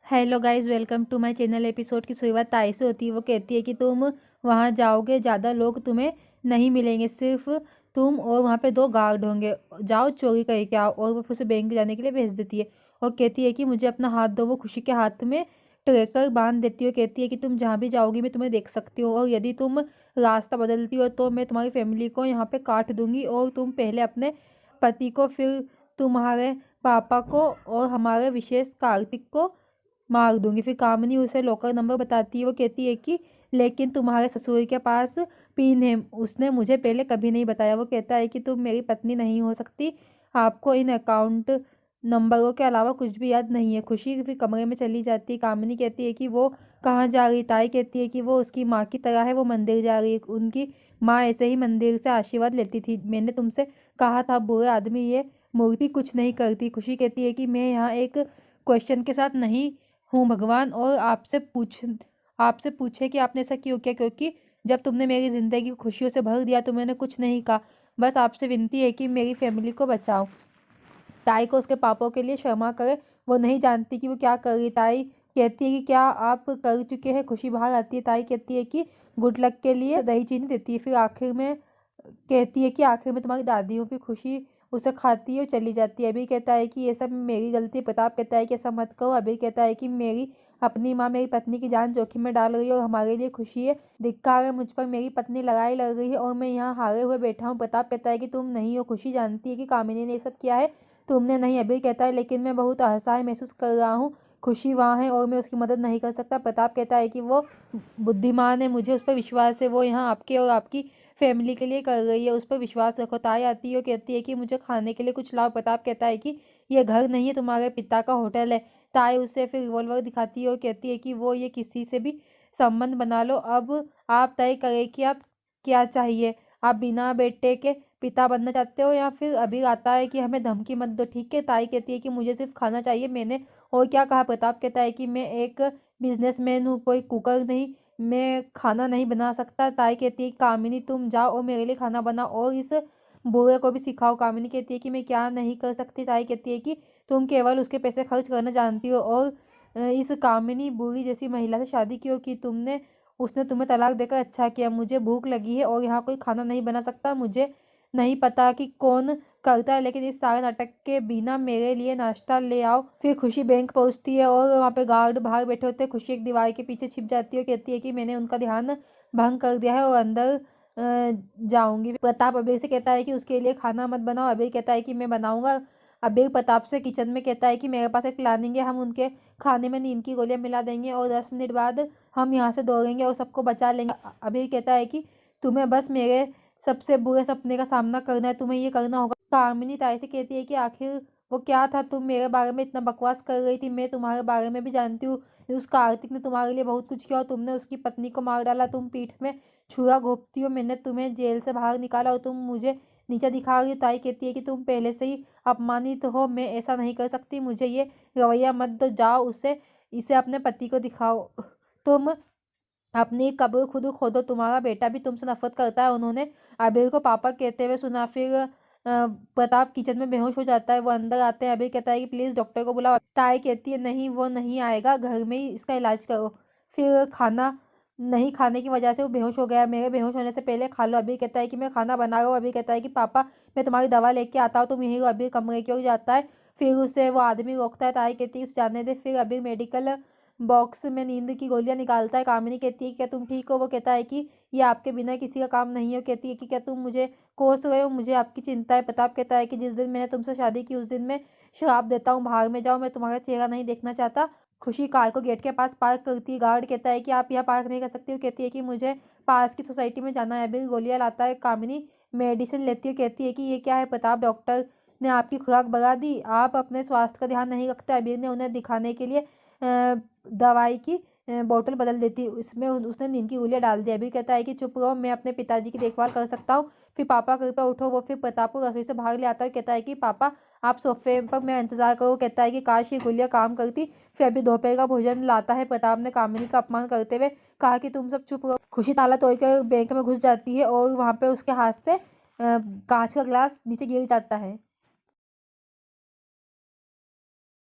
Hello guys, welcome to my channel. Episode की शुरुआत ताई से होती है। वो कहती है कि तुम वहां जाओगे, ज़्यादा लोग तुम्हें नहीं मिलेंगे, सिर्फ तुम और वहां पे 2 गार्ड होंगे। जाओ चोरी करके आओ। और वो फिर से बैंक जाने के लिए भेज देती है और कहती है कि मुझे अपना हाथ दो। वो खुशी के हाथ में ट्रैकर बांध देती है और कहती है कि तुम जहाँ भी जाओगी मैं तुम्हें देख सकती हूँ, और यदि तुम रास्ता बदलती हो तो मैं तुम्हारी फैमिली को यहाँ पे काट दूंगी, और तुम पहले अपने पति को, फिर तुम्हारे पापा को और हमारे विशेष कार्तिक को मार दूंगी। फिर कामिनी उसे लॉकर नंबर बताती है। वो कहती है कि लेकिन तुम्हारे ससुर के पास पिन है, उसने मुझे पहले कभी नहीं बताया। वो कहता है कि तुम मेरी पत्नी नहीं हो सकती, आपको इन अकाउंट नंबरों के अलावा कुछ भी याद नहीं है। खुशी फिर कमरे में चली जाती है। कामिनी कहती है कि वो कहाँ जा रही। ताई कहती है कि वो उसकी माँ की तरह है, वो मंदिर जा रही है। उनकी माँ ऐसे ही मंदिर से आशीर्वाद लेती थी। मैंने तुमसे कहा था बुरे आदमी ये मूर्ति कुछ नहीं करती। खुशी कहती है कि मैं यहाँ एक क्वेश्चन के साथ नहीं हूँ भगवान, और आपसे पूछे कि आपने ऐसा क्यों किया, क्योंकि जब तुमने मेरी जिंदगी को खुशियों से भर दिया तो मैंने कुछ नहीं कहा, बस आपसे विनती है कि मेरी फैमिली को बचाओ। ताई को उसके पापों के लिए क्षमा करे। वो नहीं जानती कि वो क्या कर रही। ताई कहती है कि क्या आप कर चुके हैं। खुशी बाहर आती है। ताई कहती है कि गुड लक के लिए दही चीनी देती है। फिर आखिर में कहती है कि आखिर में तुम्हारी दादी हूँ। फिर खुशी उसे खाती है और चली जाती है। अबीर कहता है कि ये सब मेरी गलती है। प्रताप कहता है कि ऐसा मत करो। अबीर कहता है कि मेरी अपनी माँ मेरी पत्नी की जान जोखिम में डाल रही है और हमारे लिए खुशी है धिक्कार है मुझ पर, मेरी पत्नी लड़ाई लड़ रही है और मैं यहाँ हारे हुए बैठा हूँ। प्रताप कहता है कि तुम नहीं हो। खुशी जानती है कि कामिनी ने ये सब किया है, तुमने नहीं। अबीर कहता है लेकिन मैं बहुत असहाय महसूस कर रहा हूँ, खुशी वहाँ है और मैं उसकी मदद नहीं कर सकता। प्रताप कहता है कि वो बुद्धिमान है, मुझे उस पर विश्वास है, वो यहाँ आपके और आपकी फैमिली के लिए कर रही है, उस पर विश्वास रखो। ताई आती है और कहती है कि मुझे खाने के लिए कुछ लाओ। प्रताप कहता है कि ये घर नहीं है, तुम्हारे पिता का होटल है। ताई उसे फिर रिवॉल्वर दिखाती है और कहती है कि वो ये किसी से भी संबंध बना लो, अब आप तय करें कि आप क्या चाहिए। आप बिना बेटे के पिता बनना चाहते हो या फिर अभी आता है कि हमें धमकी मत दो, ठीक है। ताई कहती है कि मुझे सिर्फ खाना चाहिए, मैंने और क्या कहा। प्रताप कहता है कि मैं एक बिजनेसमैन हूँ, कोई कुकर नहीं, मैं खाना नहीं बना सकता। ताई कहती है कामिनी तुम जाओ और मेरे लिए खाना बनाओ और इस बूढ़े को भी सिखाओ। कामिनी कहती है कि मैं क्या नहीं कर सकती। ताई कहती है कि तुम केवल उसके पैसे खर्च करना जानती हो, और इस कामिनी बूढ़ी जैसी महिला से शादी क्यों की तुमने, उसने तुम्हें तलाक देकर अच्छा किया। मुझे भूख लगी है और यहाँ कोई खाना नहीं बना सकता। मुझे नहीं पता कि कौन करता है, लेकिन इस सारे नाटक के बिना मेरे लिए नाश्ता ले आओ। फिर खुशी बैंक पहुंचती है और वहाँ पे गार्ड बाहर बैठे होते हैं। खुशी एक दीवार के पीछे छिप जाती है और कहती है कि मैंने उनका ध्यान भंग कर दिया है और अंदर जाऊंगी। प्रताप अबीर से कहता है कि उसके लिए खाना मत बनाओ। अबीर कहता है कि मैं बनाऊंगा। अबीर प्रताप से किचन में कहता है कि मेरे पास एक प्लानिंग है, हम उनके खाने में नींद की गोलियां मिला देंगे और 10 मिनट बाद हम यहाँ से दौड़ेंगे और सबको बचा लेंगे। अबीर कहता है कि तुम्हें बस मेरे सबसे बुरे सपने का सामना करना है, तुम्हें ये करना होगा। कामिनी ताई से कहती है कि आखिर वो क्या था, तुम मेरे बारे में इतना बकवास कर रही थी, मैं तुम्हारे बारे में भी जानती हूँ। उस कार्तिक ने तुम्हारे लिए बहुत कुछ किया और तुमने उसकी पत्नी को मार डाला। तुम पीठ में छुरा घोंपती हो, मैंने तुम्हें जेल से बाहर निकाला और तुम मुझे नीचे दिखा रही हो। ताई कहती है कि तुम पहले से ही अपमानित हो, मैं ऐसा नहीं कर सकती, मुझे ये रवैया मत दो, जाओ उसे इसे अपने पति को दिखाओ। तुम अपनी कब्र खुद खोदो, तुम्हारा बेटा भी तुमसे नफरत करता है। उन्होंने अबीर को पापा कहते हुए सुना। फिर प्रताप किचन में बेहोश हो जाता है। वो अंदर आते हैं। अबीर कहता है कि प्लीज डॉक्टर को बुलाओ। ताई कहती है नहीं, वो नहीं आएगा, घर में ही इसका इलाज करो। फिर खाना नहीं खाने की वजह से वो बेहोश हो गया, मेरे बेहोश होने से पहले खा लो। अबीर कहता है कि मैं खाना बना रहा हूँ। अबीर कहता है कि पापा मैं तुम्हारी दवा लेके आता हूँ, तुम यहीं रहो। अबीर कमरे की ओर जाता है। फिर उसे वो आदमी रोकता है। ताई कहती है उसे जाने दे। फिर अबीर मेडिकल बॉक्स में नींद की गोलियां निकालता है। कामिनी कहती है क्या तुम ठीक हो। वो कहता है कि ये आपके बिना किसी का काम नहीं है। कहती है कि क्या तुम मुझे कोस रहे हो, मुझे आपकी चिंता है। प्रताप कहता है कि जिस दिन मैंने तुमसे शादी की उस दिन मैं श्राप देता हूँ, बाहर में जाओ, मैं तुम्हारा चेहरा नहीं देखना चाहता। खुशी कार को गेट के पास पार्क करती है। गार्ड कहता है कि आप यहाँ पार्क नहीं कर सकती हो। कहती है कि मुझे पास की सोसाइटी में जाना है। अभी गोलियां लाता है। कामिनी मेडिसिन लेती है। कहती है कि ये क्या है प्रताप, डॉक्टर ने आपकी खुराक बढ़ा दी, आप अपने स्वास्थ्य का ध्यान नहीं रखते। अबीर ने उन्हें दिखाने के लिए दवाई की बोतल बदल देती है, इसमें उसने नींद की गोलियां डाल दी। अभी कहता है कि चुप रहो, मैं अपने पिताजी की देखभाल कर सकता हूँ। फिर पापा कृपया उठो। वो फिर प्रताप को रसोई से बाहर ले आता है। कहता है कि पापा आप सोफे पर मैं इंतजार करो। कहता है कि काश ये गोलियां काम करती। फिर अभी दोपहर का भोजन लाता है। प्रताप ने कामिनी का अपमान करते हुए कहा कि तुम सब चुप रहो। खुशी ताला तोड़कर बैंक में घुस जाती है और वहां पे उसके हाथ से कांच का गिलास नीचे गिर जाता है।